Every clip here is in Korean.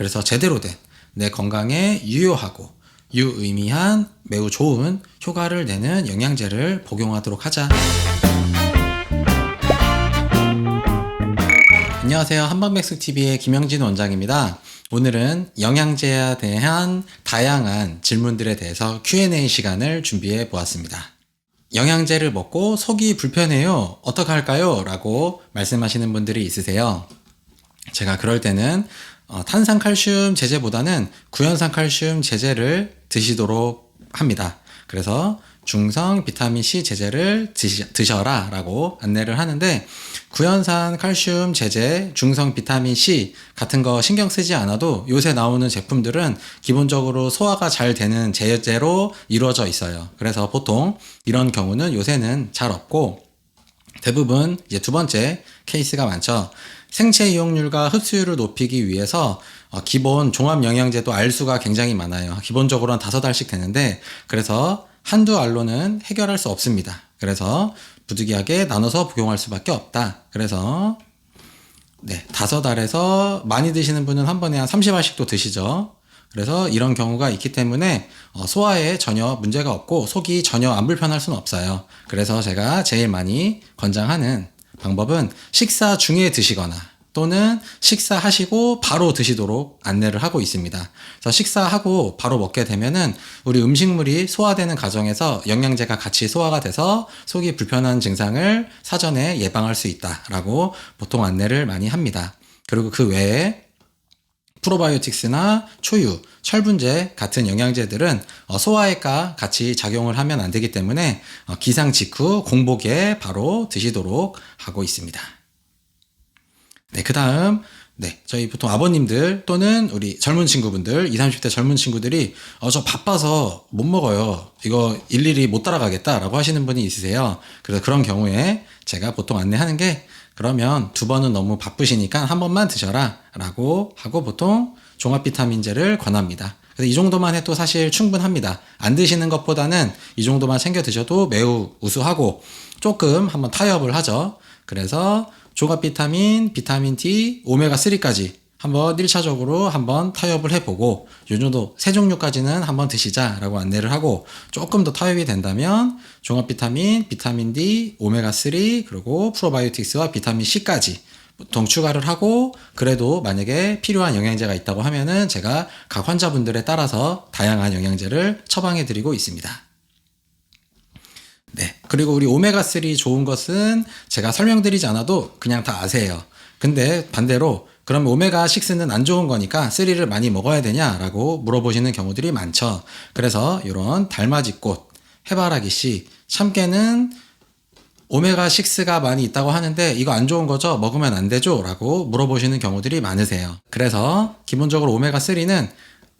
그래서 제대로 된 내 건강에 유효하고 유의미한 매우 좋은 효과를 내는 영양제를 복용하도록 하자. 안녕하세요. 한방백숙TV의 김영진 원장입니다. 오늘은 영양제에 대한 다양한 질문들에 대해서 Q&A 시간을 준비해 보았습니다. 영양제를 먹고 속이 불편해요. 어떻게 할까요? 라고 말씀하시는 분들이 있으세요. 제가 그럴 때는 탄산칼슘 제제보다는 구연산 칼슘 제제를 드시도록 합니다. 그래서 중성 비타민C 제제를 드셔라 라고 안내를 하는데, 구연산 칼슘 제제, 중성 비타민C 같은 거 신경 쓰지 않아도 요새 나오는 제품들은 기본적으로 소화가 잘 되는 제제로 이루어져 있어요. 그래서 보통 이런 경우는 요새는 잘 없고, 대부분 이제 두 번째 케이스가 많죠. 생체 이용률과 흡수율을 높이기 위해서 기본 종합 영양제도 알수가 굉장히 많아요. 기본적으로는 5알씩 되는데, 그래서 한두 알로는 해결할 수 없습니다. 그래서 부득이하게 나눠서 복용할 수밖에 없다. 그래서 5알에서 많이 드시는 분은 한 번에 한 30알씩도 드시죠. 그래서 이런 경우가 있기 때문에 소화에 전혀 문제가 없고 속이 전혀 안 불편할 수는 없어요. 그래서 제가 제일 많이 권장하는 방법은 식사 중에 드시거나 또는 식사하시고 바로 드시도록 안내를 하고 있습니다. 그래서 식사하고 바로 먹게 되면은 우리 음식물이 소화되는 과정에서 영양제가 같이 소화가 돼서 속이 불편한 증상을 사전에 예방할 수 있다라고 보통 안내를 많이 합니다. 그리고 그 외에 프로바이오틱스나 초유, 철분제 같은 영양제들은 소화액과 같이 작용을 하면 안 되기 때문에 기상 직후 공복에 바로 드시도록 하고 있습니다. 그 다음, 저희 보통 아버님들 또는 우리 젊은 친구분들, 20, 30대 젊은 친구들이 저 바빠서 못 먹어요. 이거 일일이 못 따라가겠다 라고 하시는 분이 있으세요. 그래서 그런 경우에 제가 보통 안내하는 게, 그러면 2번은 너무 바쁘시니까 한 번만 드셔라 라고 하고 보통 종합 비타민제를 권합니다. 그래서 이 정도만 해도 사실 충분합니다. 안 드시는 것보다는 이 정도만 챙겨 드셔도 매우 우수하고 조금 한번 타협을 하죠. 그래서 종합 비타민, 비타민 D, 오메가3까지 한번 1차적으로 한번 타협을 해보고, 요 정도 3종류까지는 한번 드시자라고 안내를 하고, 조금 더 타협이 된다면 종합 비타민, 비타민 D, 오메가3 그리고 프로바이오틱스와 비타민 C까지 보통 추가를 하고, 그래도 만약에 필요한 영양제가 있다고 하면은 제가 각 환자분들에 따라서 다양한 영양제를 처방해 드리고 있습니다. 그리고 우리 오메가3 좋은 것은 제가 설명드리지 않아도 그냥 다 아세요. 근데 반대로 그럼 오메가6는 안 좋은 거니까 3를 많이 먹어야 되냐라고 물어보시는 경우들이 많죠. 그래서 이런 달맞이꽃, 해바라기씨, 참깨는 오메가6가 많이 있다고 하는데 이거 안 좋은 거죠? 먹으면 안 되죠? 라고 물어보시는 경우들이 많으세요. 그래서 기본적으로 오메가3는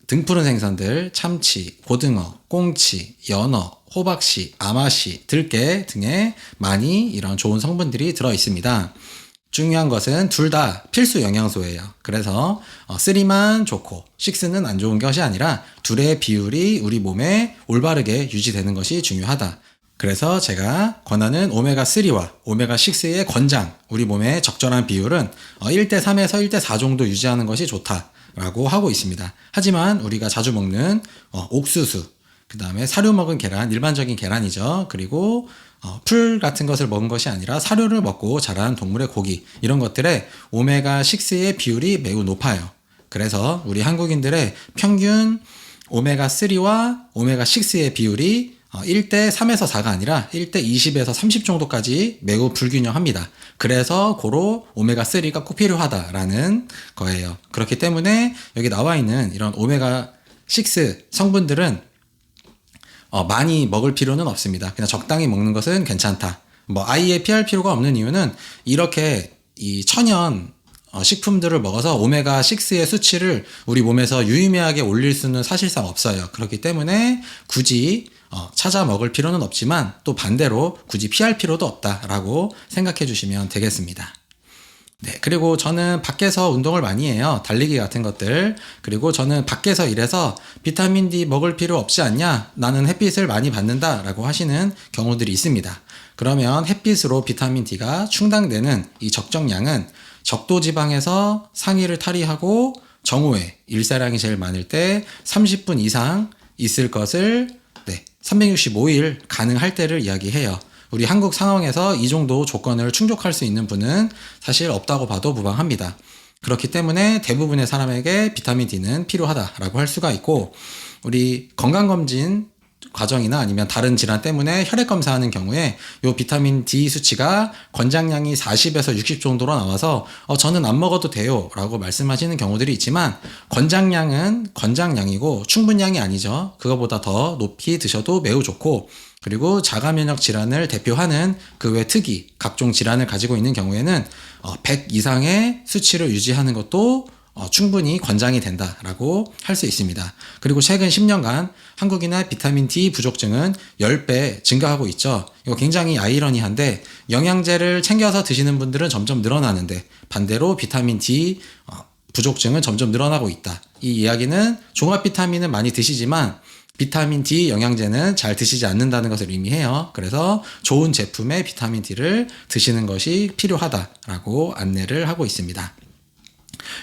등푸른 생선들, 참치, 고등어, 꽁치, 연어, 호박씨, 아마씨, 들깨 등에 많이 이런 좋은 성분들이 들어 있습니다. 중요한 것은 둘 다 필수 영양소예요. 그래서 3만 좋고 6는 안 좋은 것이 아니라 둘의 비율이 우리 몸에 올바르게 유지되는 것이 중요하다. 그래서 제가 권하는 오메가3와 오메가6의 권장, 우리 몸의 적절한 비율은 1대3에서 1대4 정도 유지하는 것이 좋다라고 하고 있습니다. 하지만 우리가 자주 먹는 옥수수, 그 다음에 사료 먹은 계란, 일반적인 계란이죠. 그리고 풀 같은 것을 먹은 것이 아니라 사료를 먹고 자란 동물의 고기, 이런 것들의 오메가6의 비율이 매우 높아요. 그래서 우리 한국인들의 평균 오메가3와 오메가6의 비율이 1대3에서 4가 아니라 1대20에서 30 정도까지 매우 불균형합니다. 그래서 고로 오메가3가 꼭 필요하다라는 거예요. 그렇기 때문에 여기 나와 있는 이런 오메가6 성분들은 많이 먹을 필요는 없습니다. 그냥 적당히 먹는 것은 괜찮다. 아예 피할 필요가 없는 이유는 이렇게 이 천연 식품들을 먹어서 오메가6의 수치를 우리 몸에서 유의미하게 올릴 수는 사실상 없어요. 그렇기 때문에 굳이 찾아 먹을 필요는 없지만 또 반대로 굳이 피할 필요도 없다라고 생각해 주시면 되겠습니다. 그리고 저는 밖에서 운동을 많이 해요. 달리기 같은 것들. 그리고 저는 밖에서 일해서 비타민 D 먹을 필요 없지 않냐? 나는 햇빛을 많이 받는다 라고 하시는 경우들이 있습니다. 그러면 햇빛으로 비타민 D가 충당되는 이 적정량은 적도 지방에서 상위를 탈의하고 정오에 일사량이 제일 많을 때 30분 이상 있을 것을 365일 가능할 때를 이야기해요. 우리 한국 상황에서 이 정도 조건을 충족할 수 있는 분은 사실 없다고 봐도 무방합니다. 그렇기 때문에 대부분의 사람에게 비타민 D는 필요하다라고 할 수가 있고, 우리 건강검진 과정이나 아니면 다른 질환 때문에 혈액 검사하는 경우에 요 비타민 D 수치가 권장량이 40에서 60 정도로 나와서 저는 안 먹어도 돼요 라고 말씀하시는 경우들이 있지만, 권장량은 권장량이고 충분량이 아니죠. 그거보다 더 높이 드셔도 매우 좋고, 그리고 자가면역 질환을 대표하는 그 외 특이 각종 질환을 가지고 있는 경우에는 100 이상의 수치를 유지하는 것도 충분히 권장이 된다라고 할 수 있습니다. 그리고 최근 10년간 한국인의 비타민 D 부족증은 10배 증가하고 있죠. 이거 굉장히 아이러니한데, 영양제를 챙겨서 드시는 분들은 점점 늘어나는데 반대로 비타민 D 부족증은 점점 늘어나고 있다. 이 이야기는 종합 비타민은 많이 드시지만 비타민 D 영양제는 잘 드시지 않는다는 것을 의미해요. 그래서 좋은 제품의 비타민 D를 드시는 것이 필요하다라고 안내를 하고 있습니다.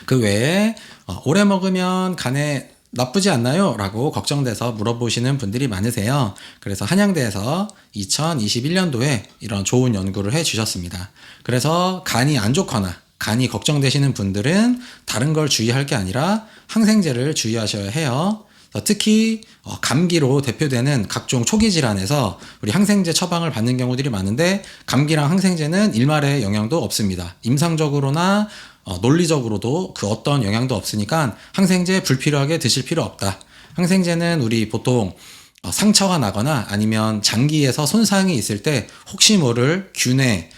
그 외에 오래 먹으면 간에 나쁘지 않나요? 라고 걱정돼서 물어보시는 분들이 많으세요. 그래서 한양대에서 2021년도에 이런 좋은 연구를 해주셨습니다. 그래서 간이 안 좋거나 간이 걱정되시는 분들은 다른 걸 주의할 게 아니라 항생제를 주의하셔야 해요. 특히 감기로 대표되는 각종 초기 질환에서 우리 항생제 처방을 받는 경우들이 많은데, 감기랑 항생제는 일말의 영향도 없습니다. 임상적으로나 논리적으로도 그 어떤 영향도 없으니까 항생제 불필요하게 드실 필요 없다. 항생제는 우리 보통 상처가 나거나 아니면 장기에서 손상이 있을 때 혹시 모를 균의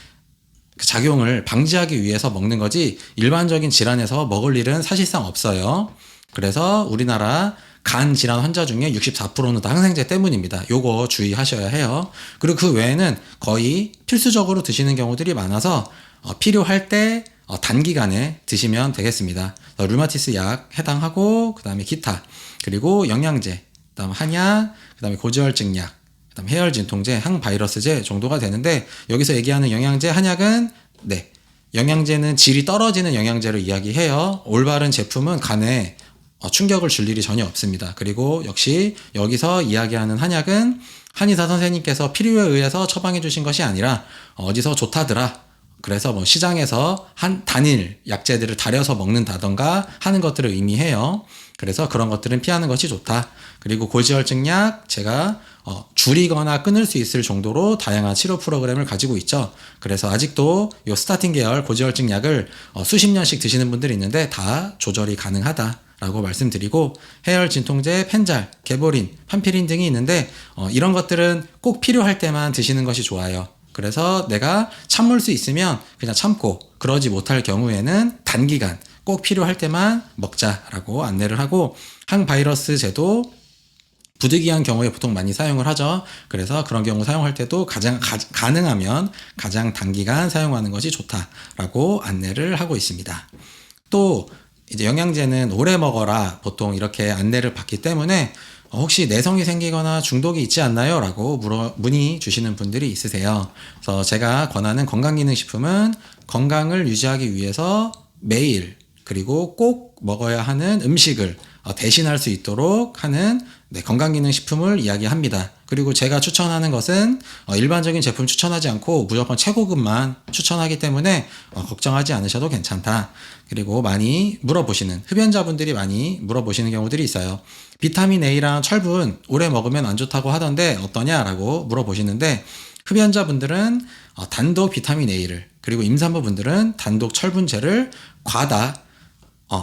작용을 방지하기 위해서 먹는 거지, 일반적인 질환에서 먹을 일은 사실상 없어요. 그래서 우리나라 간 질환 환자 중에 64%는 다 항생제 때문입니다. 요거 주의하셔야 해요. 그리고 그 외에는 거의 필수적으로 드시는 경우들이 많아서 필요할 때 단기간에 드시면 되겠습니다. 류마티스 약 해당하고, 그 다음에 기타, 그리고 영양제, 그 다음 한약, 그 다음에 고지혈증 약, 그 다음 해열 진통제, 항바이러스제 정도가 되는데, 여기서 얘기하는 영양제, 한약은 영양제는 질이 떨어지는 영양제를 이야기해요. 올바른 제품은 간에 충격을 줄 일이 전혀 없습니다. 그리고 역시 여기서 이야기하는 한약은 한의사 선생님께서 필요에 의해서 처방해 주신 것이 아니라 어디서 좋다더라, 그래서 뭐 시장에서 한 단일 약재들을 다려서 먹는다던가 하는 것들을 의미해요. 그래서 그런 것들은 피하는 것이 좋다. 그리고 고지혈증 약, 제가 줄이거나 끊을 수 있을 정도로 다양한 치료 프로그램을 가지고 있죠. 그래서 아직도 요 스타틴 계열 고지혈증 약을 수십 년씩 드시는 분들이 있는데 다 조절이 가능하다 라고 말씀드리고, 해열 진통제, 펜잘, 개보린, 판피린 등이 있는데 이런 것들은 꼭 필요할 때만 드시는 것이 좋아요. 그래서 내가 참을 수 있으면 그냥 참고, 그러지 못할 경우에는 단기간 꼭 필요할 때만 먹자라고 안내를 하고, 항바이러스제도 부득이한 경우에 보통 많이 사용을 하죠. 그래서 그런 경우 사용할 때도 가능하면 가장 단기간 사용하는 것이 좋다라고 안내를 하고 있습니다. 또 이제 영양제는 오래 먹어라 보통 이렇게 안내를 받기 때문에 혹시 내성이 생기거나 중독이 있지 않나요? 라고 문의 주시는 분들이 있으세요. 그래서 제가 권하는 건강기능식품은 건강을 유지하기 위해서 매일, 그리고 꼭 먹어야 하는 음식을 대신할 수 있도록 하는 건강기능식품을 이야기합니다. 그리고 제가 추천하는 것은 일반적인 제품 추천하지 않고 무조건 최고급만 추천하기 때문에 걱정하지 않으셔도 괜찮다. 그리고 많이 물어보시는, 흡연자분들이 많이 물어보시는 경우들이 있어요. 비타민 A랑 철분 오래 먹으면 안 좋다고 하던데 어떠냐라고 물어보시는데, 흡연자분들은 단독 비타민 A를, 그리고 임산부분들은 단독 철분제를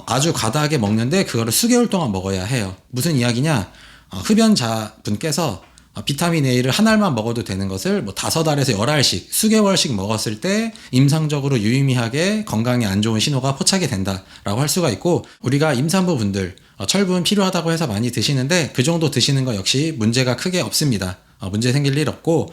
아주 과다하게 먹는데 그거를 수개월 동안 먹어야 해요. 무슨 이야기냐? 흡연자분께서 비타민 A를 한 알만 먹어도 되는 것을 5알에서 10알씩 수개월씩 먹었을 때 임상적으로 유의미하게 건강에 안 좋은 신호가 포착이 된다라고 할 수가 있고, 우리가 임산부분들 철분 필요하다고 해서 많이 드시는데 그 정도 드시는 거 역시 문제가 크게 없습니다. 문제 생길 일 없고,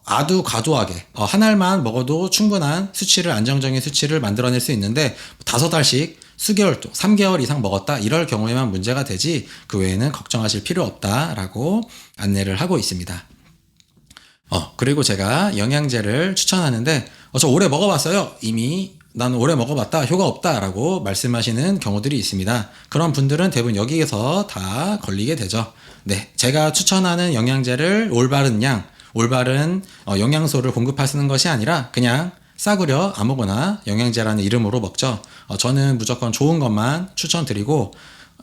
아주 과도하게 한 알만 먹어도 충분한 수치를, 안정적인 수치를 만들어낼 수 있는데 5알씩 수개월 동 3개월 이상 먹었다 이럴 경우에만 문제가 되지, 그 외에는 걱정하실 필요 없다라고 안내를 하고 있습니다. 그리고 제가 영양제를 추천하는데 저 오래 먹어봤어요. 이미 나는 오래 먹어봤다, 효과 없다라고 말씀하시는 경우들이 있습니다. 그런 분들은 대부분 여기에서 다 걸리게 되죠. 네, 제가 추천하는 영양제를 올바른 양, 올바른 영양소를 공급하시는 것이 아니라 그냥 싸구려 아무거나 영양제라는 이름으로 먹죠. 저는 무조건 좋은 것만 추천드리고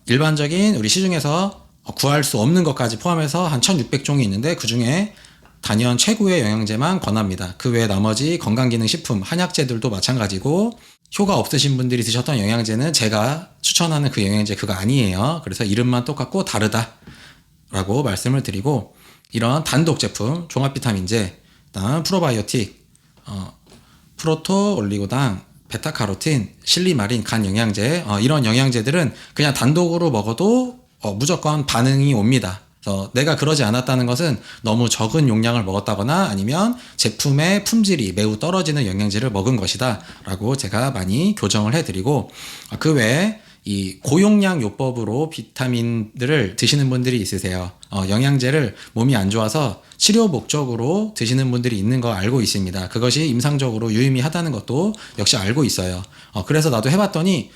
일반적인 우리 시중에서 구할 수 없는 것까지 포함해서 한 1600종이 있는데 그 중에 단연 최고의 영양제만 권합니다. 그 외에 나머지 건강기능식품, 한약제들도 마찬가지고 효과 없으신 분들이 드셨던 영양제는 제가 추천하는 그 영양제 그거 아니에요. 그래서 이름만 똑같고 다르다 라고 말씀을 드리고 이런 단독 제품, 종합비타민제, 그다음 프로바이오틱, 프로토 올리고당, 베타카로틴, 실리마린, 간 영양제 이런 영양제들은 그냥 단독으로 먹어도 무조건 반응이 옵니다. 그래서 내가 그러지 않았다는 것은 너무 적은 용량을 먹었다거나 아니면 제품의 품질이 매우 떨어지는 영양제를 먹은 것이다 라고 제가 많이 교정을 해드리고 그 외에 이 고용량 요법으로 비타민들을 드시는 분들이 있으세요. 영양제를 몸이 안 좋아서 치료 목적으로 드시는 분들이 있는 거 알고 있습니다. 그것이 임상적으로 유의미하다는 것도 역시 알고 있어요. 그래서 나도 해봤더니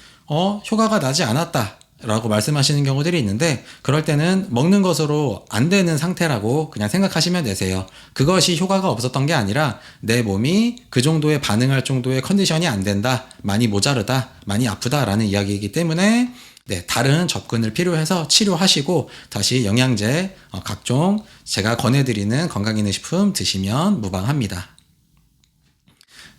효과가 나지 않았다 라고 말씀하시는 경우들이 있는데 그럴 때는 먹는 것으로 안 되는 상태라고 그냥 생각하시면 되세요. 그것이 효과가 없었던 게 아니라 내 몸이 그 정도에 반응할 정도의 컨디션이 안 된다, 많이 모자르다, 많이 아프다라는 이야기이기 때문에 네, 다른 접근을 필요해서 치료하시고 다시 영양제 각종 제가 권해드리는 건강기능식품 드시면 무방합니다.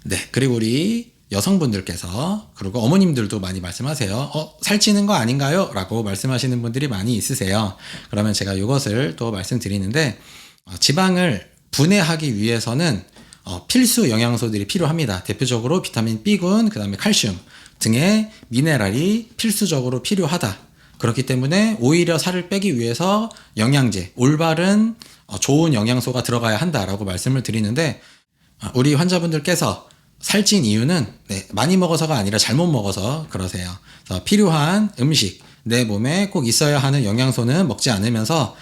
네, 그리고 우리 여성분들께서 그리고 어머님들도 많이 말씀하세요. 살찌는 거 아닌가요? 라고 말씀하시는 분들이 많이 있으세요. 그러면 제가 이것을 또 말씀드리는데 지방을 분해하기 위해서는 필수 영양소들이 필요합니다. 대표적으로 비타민 B군, 그 다음에 칼슘 등의 미네랄이 필수적으로 필요하다. 그렇기 때문에 오히려 살을 빼기 위해서 영양제, 올바른 좋은 영양소가 들어가야 한다라고 말씀을 드리는데 우리 환자분들께서 살찐 이유는 많이 먹어서가 아니라 잘못 먹어서 그러세요. 그래서 필요한 음식, 내 몸에 꼭 있어야 하는 영양소는 먹지 않으면서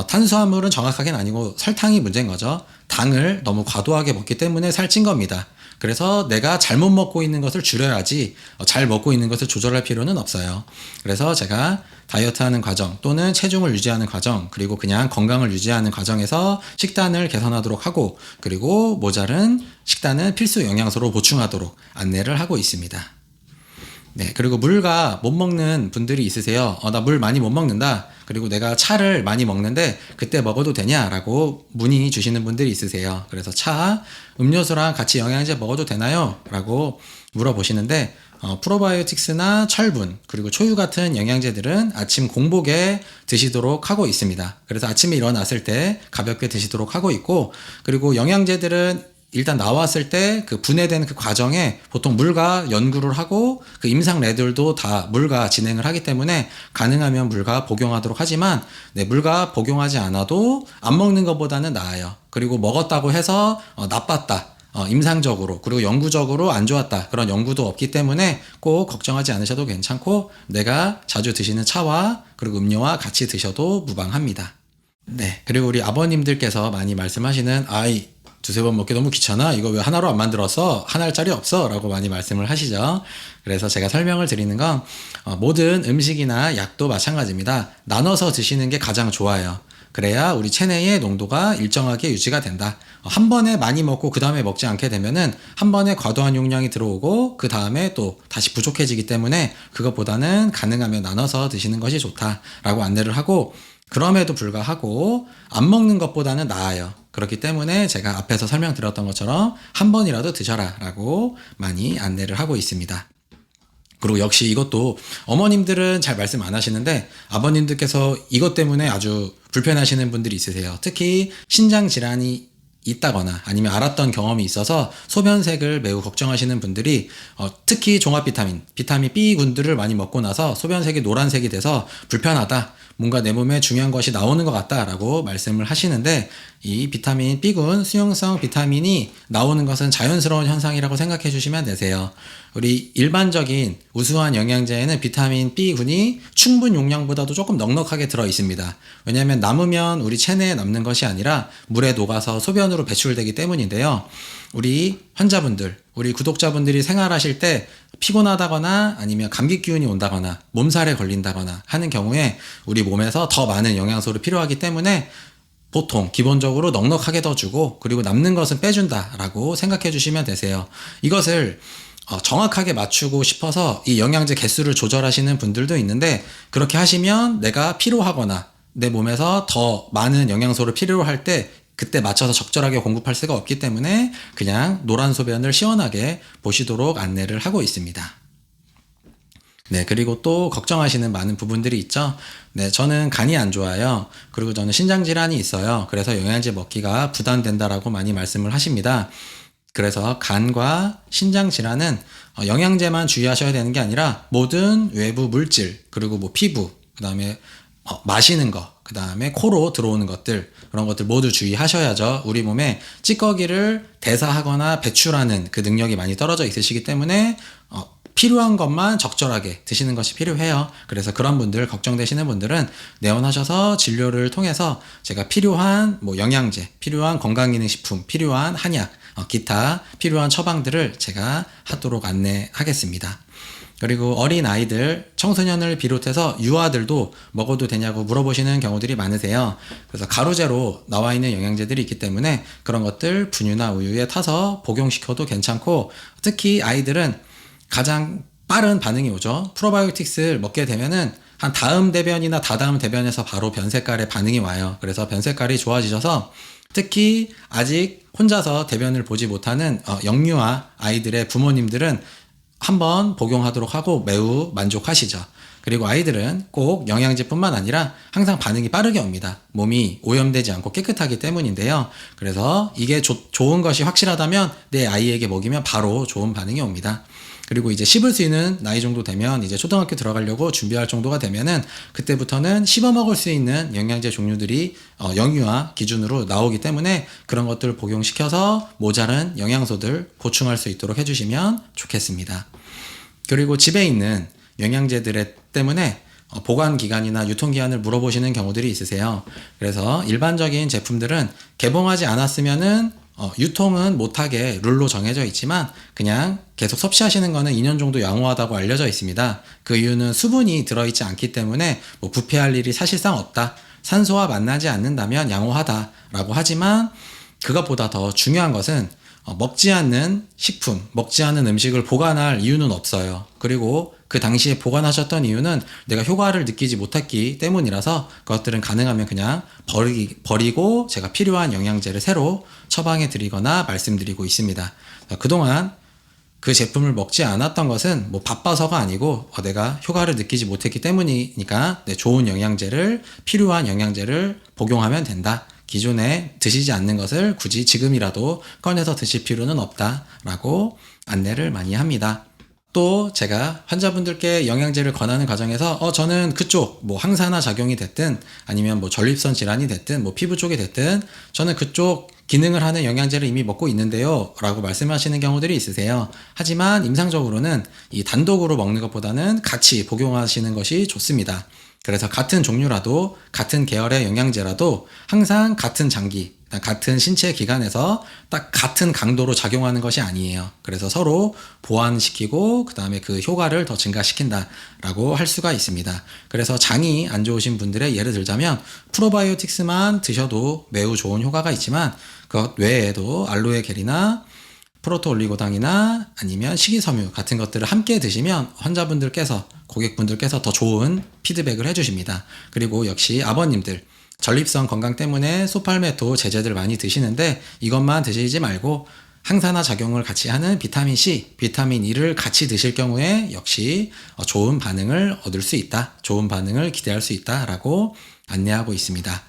탄수화물은 정확하게는 아니고 설탕이 문제인 거죠. 당을 너무 과도하게 먹기 때문에 살찐 겁니다. 그래서 내가 잘못 먹고 있는 것을 줄여야지 잘 먹고 있는 것을 조절할 필요는 없어요. 그래서 제가 다이어트하는 과정 또는 체중을 유지하는 과정 그리고 그냥 건강을 유지하는 과정에서 식단을 개선하도록 하고 그리고 모자른 식단은 필수 영양소로 보충하도록 안내를 하고 있습니다. 네, 그리고 물과 못 먹는 분들이 있으세요. 나 물 많이 못 먹는다. 그리고 내가 차를 많이 먹는데 그때 먹어도 되냐라고 문의 주시는 분들이 있으세요. 그래서 차, 음료수랑 같이 영양제 먹어도 되나요? 라고 물어보시는데 프로바이오틱스나 철분 그리고 초유 같은 영양제들은 아침 공복에 드시도록 하고 있습니다. 그래서 아침에 일어났을 때 가볍게 드시도록 하고 있고 그리고 영양제들은 일단 나왔을 때 그 분해되는 그 과정에 보통 물과 연구를 하고 그 임상래들도 다 물과 진행을 하기 때문에 가능하면 물과 복용하도록 하지만 물과 복용하지 않아도 안 먹는 것보다는 나아요. 그리고 먹었다고 해서 나빴다. 임상적으로 그리고 영구적으로 안 좋았다. 그런 연구도 없기 때문에 꼭 걱정하지 않으셔도 괜찮고 내가 자주 드시는 차와 그리고 음료와 같이 드셔도 무방합니다. 네. 그리고 우리 아버님들께서 많이 말씀하시는 두세 번 먹기 너무 귀찮아. 이거 왜 하나로 안 만들었어? 한 알짜리 없어? 라고 많이 말씀을 하시죠. 그래서 제가 설명을 드리는 건 모든 음식이나 약도 마찬가지입니다. 나눠서 드시는 게 가장 좋아요. 그래야 우리 체내의 농도가 일정하게 유지가 된다. 한 번에 많이 먹고 그 다음에 먹지 않게 되면은 한 번에 과도한 용량이 들어오고 그 다음에 또 다시 부족해지기 때문에 그것보다는 가능하면 나눠서 드시는 것이 좋다라고 안내를 하고 그럼에도 불구하고 안 먹는 것보다는 나아요. 그렇기 때문에 제가 앞에서 설명드렸던 것처럼 한 번이라도 드셔라 라고 많이 안내를 하고 있습니다. 그리고 역시 이것도 어머님들은 잘 말씀 안 하시는데 아버님들께서 이것 때문에 아주 불편하시는 분들이 있으세요. 특히 신장 질환이 있다거나 아니면 알았던 경험이 있어서 소변색을 매우 걱정하시는 분들이 특히 종합 비타민 B군들을 많이 먹고 나서 소변색이 노란색이 돼서 불편하다. 뭔가 내 몸에 중요한 것이 나오는 것 같다라고 말씀을 하시는데 이 비타민 B군 수용성 비타민이 나오는 것은 자연스러운 현상이라고 생각해 주시면 되세요. 우리 일반적인 우수한 영양제에는 비타민 B군이 충분 용량보다도 조금 넉넉하게 들어 있습니다. 왜냐하면 남으면 우리 체내에 남는 것이 아니라 물에 녹아서 소변으로 배출되기 때문인데요. 우리 환자분들, 우리 구독자분들이 생활하실 때 피곤하다거나 아니면 감기 기운이 온다거나 몸살에 걸린다거나 하는 경우에 우리 몸에서 더 많은 영양소를 필요하기 때문에 보통 기본적으로 넉넉하게 더 주고 그리고 남는 것은 빼준다라고 생각해 주시면 되세요. 이것을 정확하게 맞추고 싶어서 이 영양제 개수를 조절하시는 분들도 있는데 그렇게 하시면 내가 피로하거나 내 몸에서 더 많은 영양소를 필요로 할 때 그때 맞춰서 적절하게 공급할 수가 없기 때문에 그냥 노란 소변을 시원하게 보시도록 안내를 하고 있습니다. 네, 그리고 또 걱정하시는 많은 부분들이 있죠. 네, 저는 간이 안 좋아요. 그리고 저는 신장 질환이 있어요. 그래서 영양제 먹기가 부담된다라고 많이 말씀을 하십니다. 그래서 간과 신장 질환은 영양제만 주의하셔야 되는 게 아니라 모든 외부 물질, 그리고 뭐 피부, 그 다음에 마시는 거, 그 다음에 코로 들어오는 것들, 그런 것들 모두 주의하셔야죠. 우리 몸에 찌꺼기를 대사하거나 배출하는 그 능력이 많이 떨어져 있으시기 때문에 필요한 것만 적절하게 드시는 것이 필요해요. 그래서 그런 분들, 걱정되시는 분들은 내원하셔서 진료를 통해서 제가 필요한 영양제, 필요한 건강기능식품, 필요한 한약, 기타 필요한 처방들을 제가 하도록 안내하겠습니다. 그리고 어린 아이들, 청소년을 비롯해서 유아들도 먹어도 되냐고 물어보시는 경우들이 많으세요. 그래서 가루제로 나와 있는 영양제들이 있기 때문에 그런 것들 분유나 우유에 타서 복용시켜도 괜찮고, 특히 아이들은 가장 빠른 반응이 오죠. 프로바이오틱스를 먹게 되면은 한 다음 대변이나 다다음 대변에서 바로 변색깔의 반응이 와요. 그래서 변색깔이 좋아지셔서 특히 아직 혼자서 대변을 보지 못하는 영유아 아이들의 부모님들은 한번 복용하도록 하고 매우 만족하시죠. 그리고 아이들은 꼭 영양제뿐만 아니라 항상 반응이 빠르게 옵니다. 몸이 오염되지 않고 깨끗하기 때문인데요. 그래서 이게 좋은 것이 확실하다면 내 아이에게 먹이면 바로 좋은 반응이 옵니다. 그리고 이제 씹을 수 있는 나이 정도 되면 이제 초등학교 들어가려고 준비할 정도가 되면은 그때부터는 씹어 먹을 수 있는 영양제 종류들이 영유아 기준으로 나오기 때문에 그런 것들을 복용시켜서 모자란 영양소들 보충할 수 있도록 해주시면 좋겠습니다. 그리고 집에 있는 영양제들 때문에 보관 기간이나 유통 기한을 물어보시는 경우들이 있으세요. 그래서 일반적인 제품들은 개봉하지 않았으면은 유통은 못하게 룰로 정해져 있지만 그냥 계속 섭취하시는 거는 2년 정도 양호하다고 알려져 있습니다. 그 이유는 수분이 들어있지 않기 때문에 부패할 일이 사실상 없다. 산소와 만나지 않는다면 양호하다라고 하지만 그것보다 더 중요한 것은 먹지 않는 식품, 먹지 않는 음식을 보관할 이유는 없어요. 그리고 그 당시에 보관하셨던 이유는 내가 효과를 느끼지 못했기 때문이라서 그것들은 가능하면 그냥 버리고 제가 필요한 영양제를 새로 처방해 드리거나 말씀드리고 있습니다. 그동안 그 제품을 먹지 않았던 것은 바빠서가 아니고 내가 효과를 느끼지 못했기 때문이니까 좋은 영양제를, 필요한 영양제를 복용하면 된다. 기존에 드시지 않는 것을 굳이 지금이라도 꺼내서 드실 필요는 없다라고 안내를 많이 합니다. 또 제가 환자분들께 영양제를 권하는 과정에서 저는 그쪽 항산화 작용이 됐든 아니면 전립선 질환이 됐든 피부 쪽이 됐든 저는 그쪽 기능을 하는 영양제를 이미 먹고 있는데요 라고 말씀하시는 경우들이 있으세요. 하지만 임상적으로는 이 단독으로 먹는 것보다는 같이 복용하시는 것이 좋습니다. 그래서 같은 종류라도 같은 계열의 영양제라도 항상 같은 장기, 같은 신체 기관에서 딱 같은 강도로 작용하는 것이 아니에요. 그래서 서로 보완시키고 그 다음에 그 효과를 더 증가시킨다라고 할 수가 있습니다. 그래서 장이 안 좋으신 분들의 예를 들자면 프로바이오틱스만 드셔도 매우 좋은 효과가 있지만 그것 외에도 알로에 겔이나 프로토올리고당이나 아니면 식이섬유 같은 것들을 함께 드시면 환자분들께서, 고객분들께서 더 좋은 피드백을 해주십니다. 그리고 역시 아버님들, 전립선 건강 때문에 소팔메토 제제들 많이 드시는데 이것만 드시지 말고 항산화 작용을 같이 하는 비타민 C, 비타민 E를 같이 드실 경우에 역시 좋은 반응을 얻을 수 있다, 좋은 반응을 기대할 수 있다라고 안내하고 있습니다.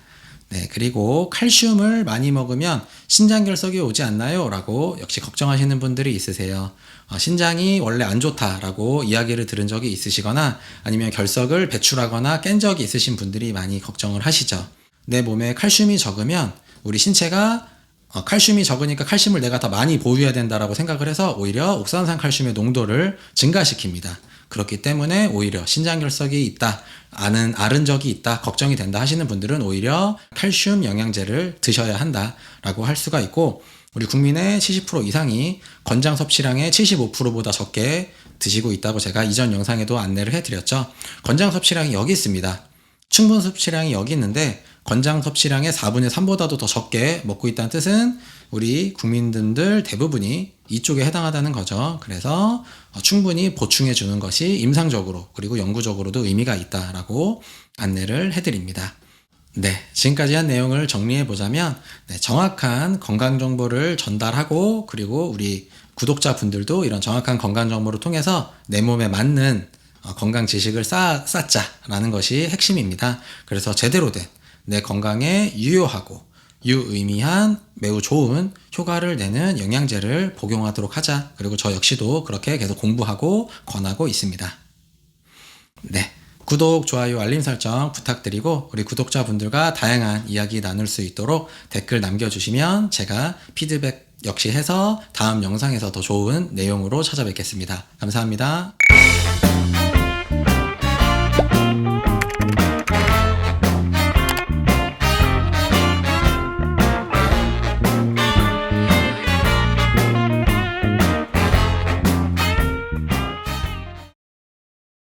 네, 그리고 칼슘을 많이 먹으면 신장결석이 오지 않나요? 라고 역시 걱정하시는 분들이 있으세요. 신장이 원래 안 좋다라고 이야기를 들은 적이 있으시거나 아니면 결석을 배출하거나 깬 적이 있으신 분들이 많이 걱정을 하시죠. 내 몸에 칼슘이 적으면 우리 신체가 칼슘이 적으니까 칼슘을 내가 더 많이 보유해야 된다라고 생각을 해서 오히려 옥산산 칼슘의 농도를 증가시킵니다. 그렇기 때문에 오히려 신장결석이 있다, 앓은 적이 있다, 걱정이 된다 하시는 분들은 오히려 칼슘 영양제를 드셔야 한다라고 할 수가 있고, 우리 국민의 70% 이상이 권장 섭취량의 75%보다 적게 드시고 있다고 제가 이전 영상에도 안내를 해드렸죠. 권장 섭취량이 여기 있습니다. 충분 섭취량이 여기 있는데 권장 섭취량의 4분의 3보다도 더 적게 먹고 있다는 뜻은 우리 국민들 대부분이 이쪽에 해당하다는 거죠. 그래서 충분히 보충해 주는 것이 임상적으로 그리고 영구적으로도 의미가 있다라고 안내를 해드립니다. 네, 지금까지 한 내용을 정리해 보자면 정확한 건강 정보를 전달하고 그리고 우리 구독자분들도 이런 정확한 건강 정보를 통해서 내 몸에 맞는 건강 지식을 쌓자라는 것이 핵심입니다. 그래서 제대로 된 내 건강에 유효하고 유의미한 매우 좋은 효과를 내는 영양제를 복용하도록 하자. 그리고 저 역시도 그렇게 계속 공부하고 권하고 있습니다. 네, 구독, 좋아요, 알림 설정 부탁드리고 우리 구독자분들과 다양한 이야기 나눌 수 있도록 댓글 남겨주시면 제가 피드백 역시 해서 다음 영상에서 더 좋은 내용으로 찾아뵙겠습니다. 감사합니다.